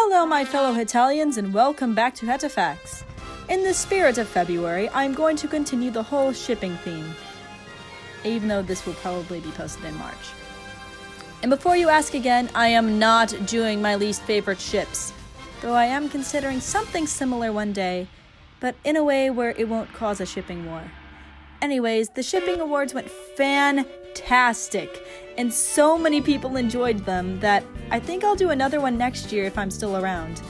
Hello, my fellow Italians, and welcome back to Hetafacts. In the spirit of February, I'm going to continue the whole shipping theme, even though this will probably be posted in March. And before you ask again, I am not doing my least favorite ships, though I am considering something similar one day, but in a way where it won't cause a shipping war. Anyways, the shipping awards went fantastic, and so many people enjoyed them that I think I'll do another one next year if I'm still around.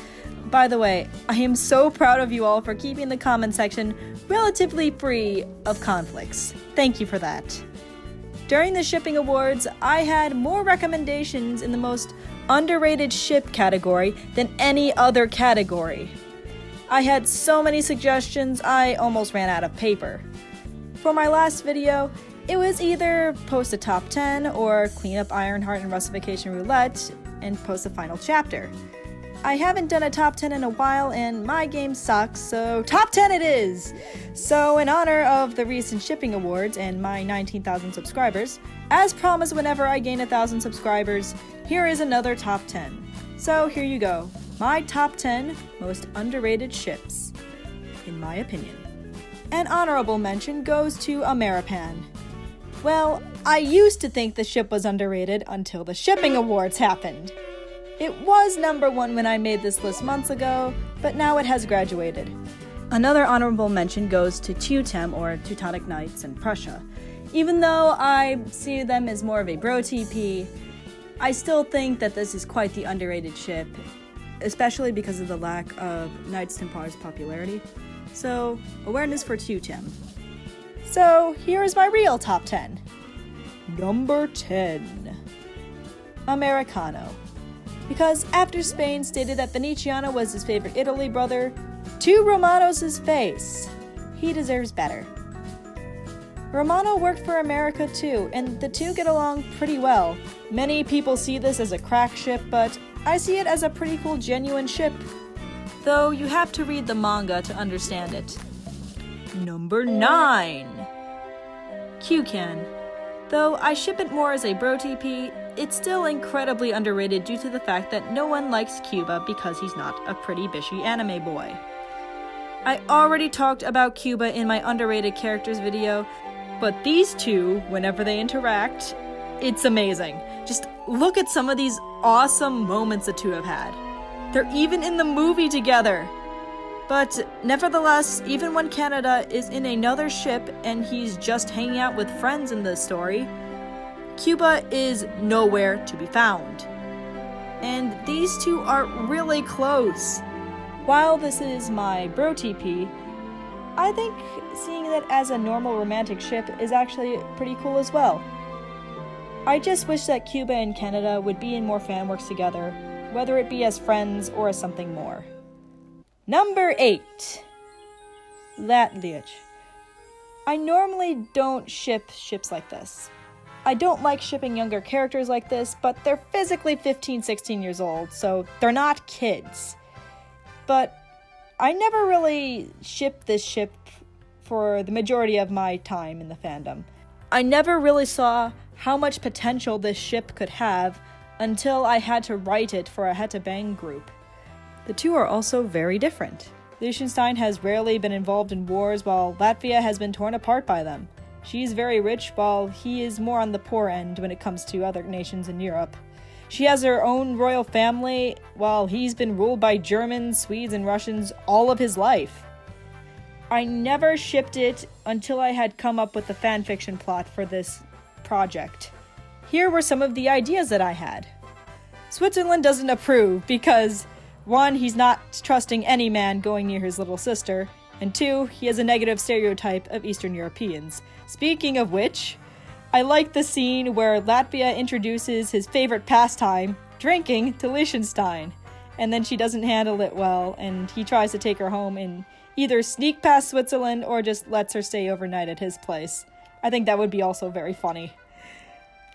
By the way, I am so proud of you all for keeping the comment section relatively free of conflicts. Thank you for that. During the shipping awards, I had more recommendations in the most underrated ship category than any other category. I had so many suggestions, I almost ran out of paper. For my last video, it was either post a top 10 or clean up Ironheart and Russification Roulette and post a final chapter. I haven't done a top 10 in a while and my game sucks, so top 10 it is! So in honor of the recent shipping awards and my 19,000 subscribers, as promised whenever I gain 1,000 subscribers, here is another top 10. So here you go, my top 10 most underrated ships, in my opinion. An honorable mention goes to Ameripan. Well, I used to think the ship was underrated until the shipping awards happened. It was number one when I made this list months ago, but now it has graduated. Another honorable mention goes to Teutem or Teutonic Knights in Prussia. Even though I see them as more of a bro TP, I still think that this is quite the underrated ship, especially because of the lack of Knights Templars popularity. So, awareness for Teutem. So, here is my real top 10. Number 10. Americano. Because after Spain stated that Venetiano was his favorite Italy brother, to Romano's face, he deserves better. Romano worked for America too, and the two get along pretty well. Many people see this as a crack ship, but I see it as a pretty cool genuine ship. Though you have to read the manga to understand it. Number 9. Cucan. Though I ship it more as a bro TP, it's still incredibly underrated due to the fact that no one likes Cuba because he's not a pretty bishy anime boy. I already talked about Cuba in my underrated characters video, but these two, whenever they interact, it's amazing. Just look at some of these awesome moments the two have had. They're even in the movie together. But nevertheless, even when Canada is in another ship and he's just hanging out with friends in the story, Cuba is nowhere to be found. And these two are really close. While this is my bro TP, I think seeing it as a normal romantic ship is actually pretty cool as well. I just wish that Cuba and Canada would be in more fanworks together, whether it be as friends or as something more. Number 8. Latvia. I normally don't ship ships like this. I don't like shipping younger characters like this, but they're physically 15, 16 years old, so they're not kids. But I never really shipped this ship for the majority of my time in the fandom. I never really saw how much potential this ship could have until I had to write it for a Hetabang group. The two are also very different. Liechtenstein has rarely been involved in wars while Latvia has been torn apart by them. She's very rich while he is more on the poor end when it comes to other nations in Europe. She has her own royal family while he's been ruled by Germans, Swedes, and Russians all of his life. I never shipped it until I had come up with the fanfiction plot for this project. Here were some of the ideas that I had. Switzerland doesn't approve because 1, he's not trusting any man going near his little sister, and 2, he has a negative stereotype of Eastern Europeans. Speaking of which, I like the scene where Latvia introduces his favorite pastime, drinking, to Liechtenstein, and then she doesn't handle it well, and he tries to take her home and either sneak past Switzerland or just lets her stay overnight at his place. I think that would be also very funny.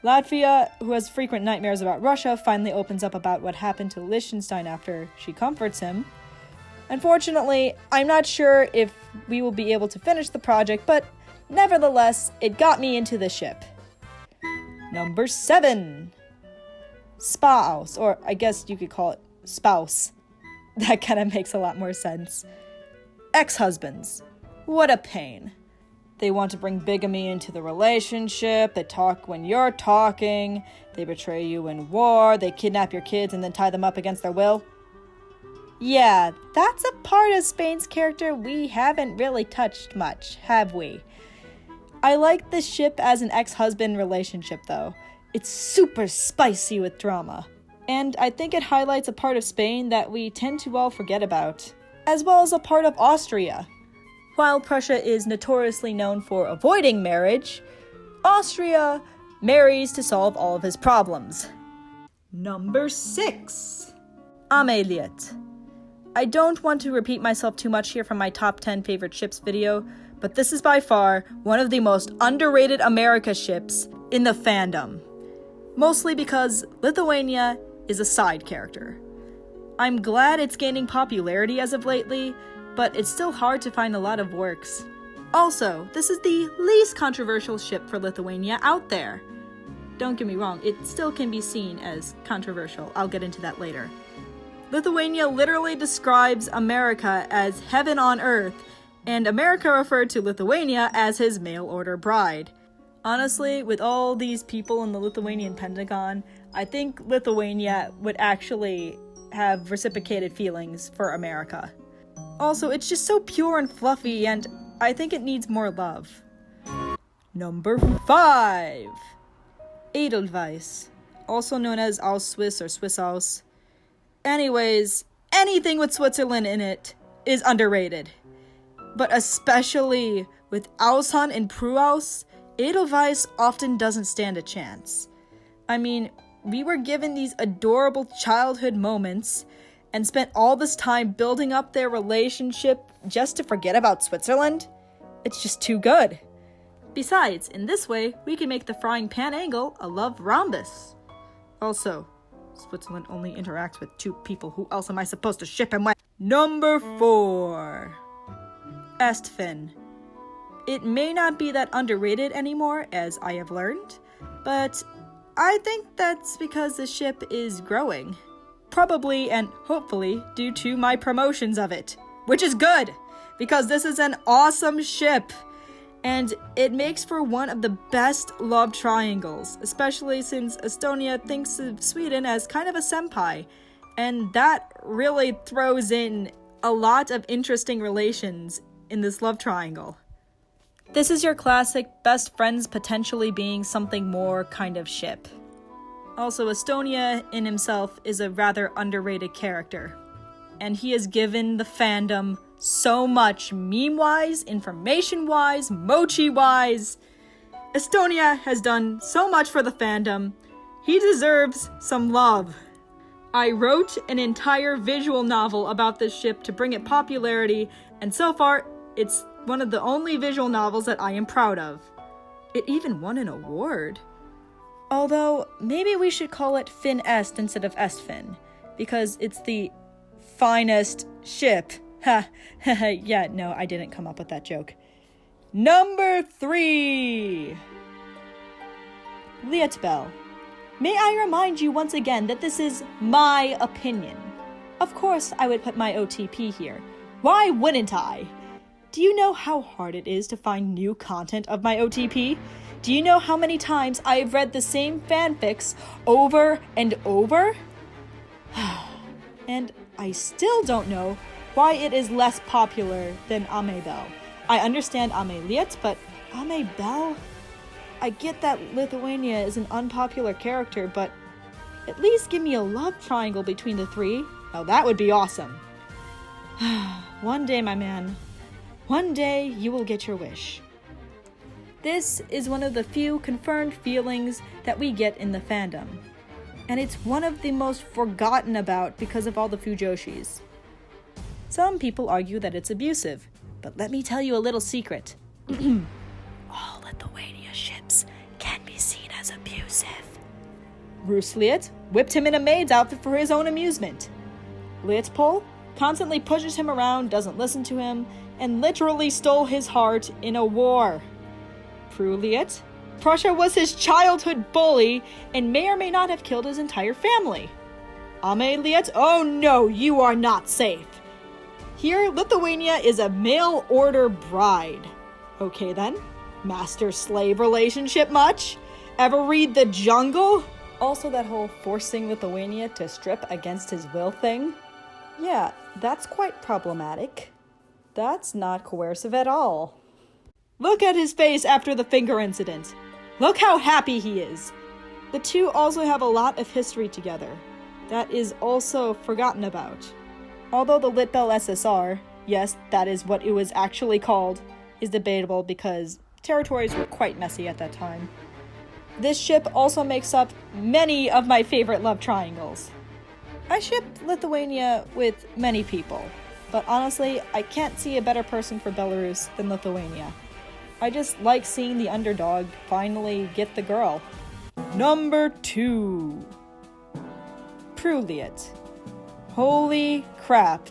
Latvia, who has frequent nightmares about Russia, finally opens up about what happened to Liechtenstein after she comforts him. Unfortunately, I'm not sure if we will be able to finish the project, but nevertheless, it got me into the ship. Number 7. Spouse, or I guess you could call it spouse. That kind of makes a lot more sense. Ex-husbands. What a pain. They want to bring bigamy into the relationship, they talk when you're talking, they betray you in war, they kidnap your kids and then tie them up against their will. Yeah, that's a part of Spain's character we haven't really touched much, have we? I like the ship as an ex-husband relationship, though. It's super spicy with drama. And I think it highlights a part of Spain that we tend to all forget about, as well as a part of Austria. While Prussia is notoriously known for avoiding marriage, Austria marries to solve all of his problems. Number 6. Ameliet. I don't want to repeat myself too much here from my top 10 favorite ships video, but this is by far one of the most underrated America ships in the fandom. Mostly because Lithuania is a side character. I'm glad it's gaining popularity as of lately, but it's still hard to find a lot of works. Also, this is the least controversial ship for Lithuania out there. Don't get me wrong, it still can be seen as controversial. I'll get into that later. Lithuania literally describes America as heaven on earth, and America referred to Lithuania as his mail-order bride. Honestly, with all these people in the Lithuanian Pentagon, I think Lithuania would actually have reciprocated feelings for America. Also, it's just so pure and fluffy, and I think it needs more love. Number 5. Edelweiss, also known as Aus Swiss or Swiss Aus. Anyways, anything with Switzerland in it is underrated. But especially with Ausland and Preuß, Edelweiss often doesn't stand a chance. I mean, we were given these adorable childhood moments and spent all this time building up their relationship just to forget about Switzerland? It's just too good. Besides, in this way, we can make the frying pan angle a love rhombus. Also, Switzerland only interacts with 2 people. Who else am I supposed to ship him with? Number 4. Estfin. It may not be that underrated anymore, as I have learned, but I think that's because the ship is growing. Probably and hopefully due to my promotions of it, which is good, because this is an awesome ship, and it makes for one of the best love triangles, especially since Estonia thinks of Sweden as kind of a senpai, and that really throws in a lot of interesting relations in this love triangle. This is your classic best friends potentially being something more kind of ship. Also, Estonia in himself is a rather underrated character, and he has given the fandom so much meme-wise, information-wise, mochi-wise. Estonia has done so much for the fandom. He deserves some love. I wrote an entire visual novel about this ship to bring it popularity, and so far, it's one of the only visual novels that I am proud of. It even won an award. Although, maybe we should call it Fin Est instead of Estfin, because it's the finest ship. Ha, yeah, no, I didn't come up with that joke. Number 3. Lietbel. May I remind you once again that this is my opinion. Of course, I would put my OTP here. Why wouldn't I? Do you know how hard it is to find new content of my OTP? Do you know how many times I have read the same fanfics over and over? And I still don't know why it is less popular than Amebel. I understand Ameliet, but Amebel? I get that Lithuania is an unpopular character, but at least give me a love triangle between the 3. Now that would be awesome. One day, my man. One day, you will get your wish. This is one of the few confirmed feelings that we get in the fandom. And it's one of the most forgotten about because of all the Fujoshis. Some people argue that it's abusive, but let me tell you a little secret. All Lithuania ships can be seen as abusive. Rusliet whipped him in a maid's outfit for his own amusement. Lietpol constantly pushes him around, doesn't listen to him, and literally stole his heart in a war. Prussia. Prussia was his childhood bully and may or may not have killed his entire family. Liet? Oh no, you are not safe. Here, Lithuania is a mail-order bride. Okay then, master-slave relationship much? Ever read The Jungle? Also that whole forcing Lithuania to strip against his will thing? Yeah, that's quite problematic. That's not coercive at all. Look at his face after the finger incident. Look how happy he is. The two also have a lot of history together. That is also forgotten about. Although the Litbel SSR, yes, that is what it was actually called, is debatable because territories were quite messy at that time. This ship also makes up many of my favorite love triangles. I ship Lithuania with many people, but honestly, I can't see a better person for Belarus than Lithuania. I just like seeing the underdog finally get the girl. Number 2. Prussia. Holy crap.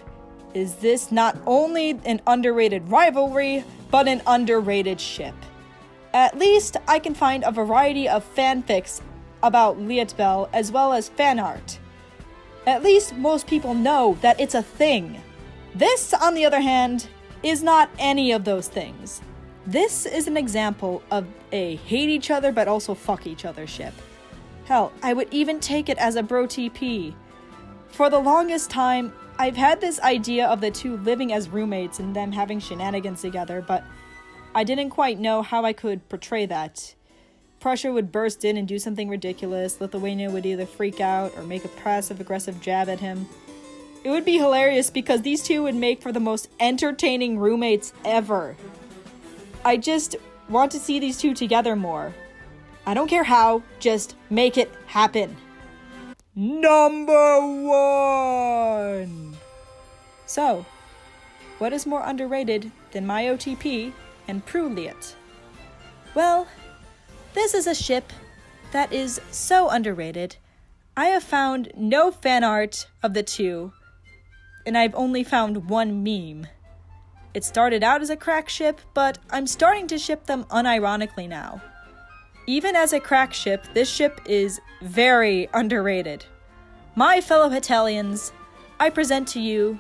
Is this not only an underrated rivalry, but an underrated ship? At least I can find a variety of fanfics about Lietbel as well as fan art. At least most people know that it's a thing. This, on the other hand, is not any of those things. This is an example of a hate each other but also fuck each other ship. Hell, I would even take it as a bro TP. For the longest time, I've had this idea of the two living as roommates and them having shenanigans together, but I didn't quite know how I could portray that. Prussia would burst in and do something ridiculous, Lithuania would either freak out or make a passive-aggressive jab at him. It would be hilarious because these two would make for the most entertaining roommates ever. I just want to see these two together more. I don't care how, just make it happen. Number 1! So, what is more underrated than my OTP and Prussia? Well, this is a ship that is so underrated. I have found no fan art of the two, and I've only found one meme. It started out as a crack ship, but I'm starting to ship them unironically now. Even as a crack ship, this ship is very underrated. My fellow Italians, I present to you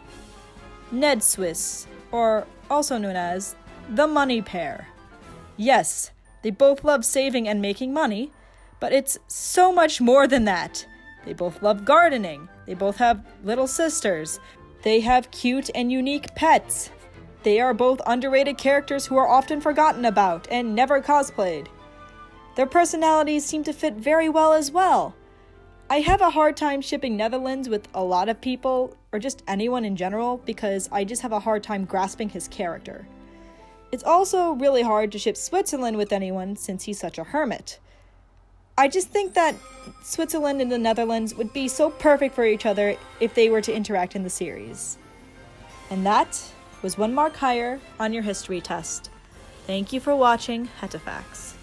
Ned Swiss, or also known as the Money Pair. Yes, they both love saving and making money, but it's so much more than that. They both love gardening. They both have little sisters. They have cute and unique pets. They are both underrated characters who are often forgotten about and never cosplayed. Their personalities seem to fit very well as well. I have a hard time shipping Netherlands with a lot of people, or just anyone in general, because I just have a hard time grasping his character. It's also really hard to ship Switzerland with anyone since he's such a hermit. I just think that Switzerland and the Netherlands would be so perfect for each other if they were to interact in the series. And that was 1 mark higher on your history test. Thank you for watching Hetafax.